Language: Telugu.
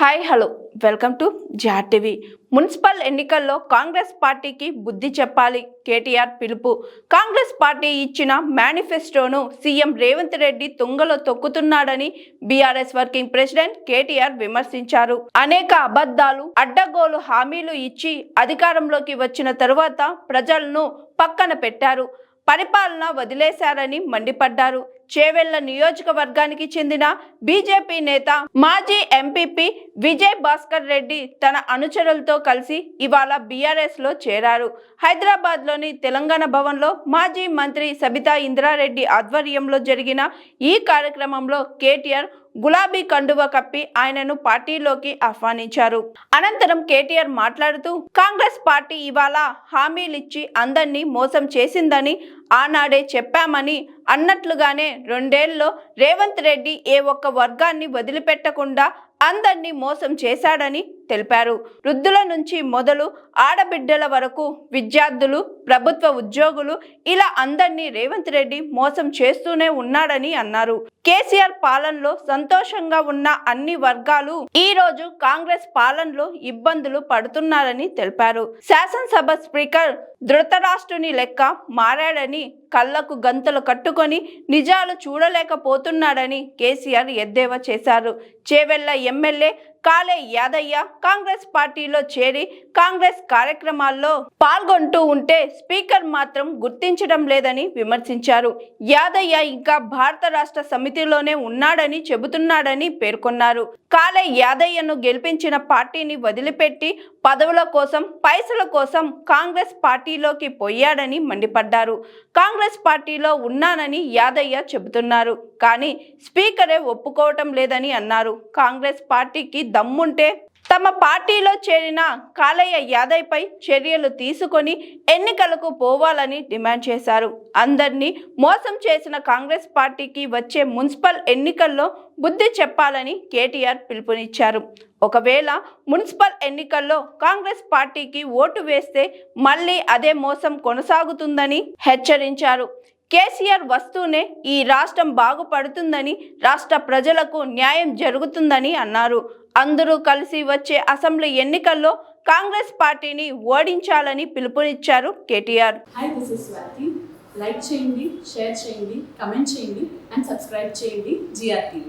హాయ్ హలో వెల్కమ్ టు జాటీవీ. మున్సిపల్ ఎన్నికల్లో కాంగ్రెస్ పార్టీకి బుద్ధి చెప్పాలి కేటీఆర్ పిలుపు. కాంగ్రెస్ పార్టీ ఇచ్చిన మేనిఫెస్టోను సీఎం రేవంత్ రెడ్డి తుంగలో తొక్కుతున్నాడని బీఆర్ఎస్ వర్కింగ్ ప్రెసిడెంట్ కేటీఆర్ విమర్శించారు. అనేక అబద్ధాలు, అడ్డగోలు హామీలు ఇచ్చి అధికారంలోకి వచ్చిన తరువాత ప్రజలను పక్కన పెట్టారు, పరిపాలన వదిలేశారని మండిపడ్డారు. చేవెళ్ల నియోజకవర్గానికి చెందిన బీజేపీ నేత మాజీ ఎంపీపీ విజయ్ భాస్కర్ రెడ్డి తన అనుచరులతో కలిసి ఇవాళ బీఆర్ఎస్ లో చేరారు. హైదరాబాద్ లోని తెలంగాణ భవన్ లో మాజీ మంత్రి సబితా ఇంద్రారెడ్డి ఆధ్వర్యంలో జరిగిన ఈ కార్యక్రమంలో కేటీఆర్ గులాబీ కండువ కప్పి ఆయనను పార్టీలోకి ఆహ్వానించారు. అనంతరం కేటీఆర్ మాట్లాడుతూ, కాంగ్రెస్ పార్టీ ఇవాళ హామీలిచ్చి అందరినీ మోసం చేసిందని ఆనాడే చెప్పామని అన్నట్లుగానే 2 ఏళ్లలో రేవంత్ రెడ్డి ఏ ఒక్క వర్గాన్ని వదిలిపెట్టకుండా అందరినీ మోసం చేశాడని తెలిపారు. వృద్ధుల నుంచి మొదలు ఆడబిడ్డల వరకు, విద్యార్థులు, ప్రభుత్వ ఉద్యోగులు, ఇలా అందరినీ రేవంత్ రెడ్డి మోసం చేస్తూనే ఉన్నాడని అన్నారు. కేసీఆర్ పాలనలో సంతోషంగా ఉన్న అన్ని వర్గాలు ఈ రోజు కాంగ్రెస్ పాలనలో ఇబ్బందులు పడుతున్నారని తెలిపారు. శాసనసభ స్పీకర్ ధృతరాష్ట్రుని లెక్క మారాడని, కళ్లకు గంతలు కట్టుకొని నిజాలు చూడలేకపోతున్నాడని కేసీఆర్ ఎద్దేవా చేశారు. చేవెళ్ల ఎమ్మెల్యే కాలే యాదయ్య కాంగ్రెస్ పార్టీలో చేరి కాంగ్రెస్ కార్యక్రమాల్లో పాల్గొంటూ ఉంటే స్పీకర్ మాత్రం గుర్తించడం లేదని విమర్శించారు. యాదయ్య ఇంకా భారత రాష్ట్ర సమితిలోనే ఉన్నాడని చెబుతున్నాడని పేర్కొన్నారు. కాలే యాదయ్యను గెలిపించిన పార్టీని వదిలిపెట్టి పదవుల కోసం, పైసల కోసం కాంగ్రెస్ పార్టీలోకి పోయాడని మండిపడ్డారు. కాంగ్రెస్ పార్టీలో ఉన్నానని యాదయ్య చెబుతున్నారు, కానీ స్పీకరే ఒప్పుకోవటం లేదని అన్నారు. కాంగ్రెస్ పార్టీకి దమ్ముంటే తమ పార్టీలో చేరిన కాలయ్య యాదయ్పై చర్యలు తీసుకొని ఎన్నికలకు పోవాలని డిమాండ్ చేశారు. అందరినీ మోసం చేసిన కాంగ్రెస్ పార్టీకి వచ్చే మున్సిపల్ ఎన్నికల్లో బుద్ధి చెప్పాలని కేటీఆర్ పిలుపునిచ్చారు. ఒకవేళ మున్సిపల్ ఎన్నికల్లో కాంగ్రెస్ పార్టీకి ఓటు వేస్తే మళ్ళీ అదే మోసం కొనసాగుతుందని హెచ్చరించారు. కేసీఆర్ వస్తూనే ఈ రాష్ట్రం బాగుపడుతుందని, రాష్ట్ర ప్రజలకు న్యాయం జరుగుతుందని అన్నారు. అందరూ కలిసి వచ్చే అసెంబ్లీ ఎన్నికల్లో కాంగ్రెస్ పార్టీని ఓడించాలని పిలుపునిచ్చారు KTR. Hi, this is Swathi. Like చేయండి, షేర్ చేయండి, కమెంట్ చేయండి అండ్ సబ్స్క్రైబ్ చేయండి GRTV.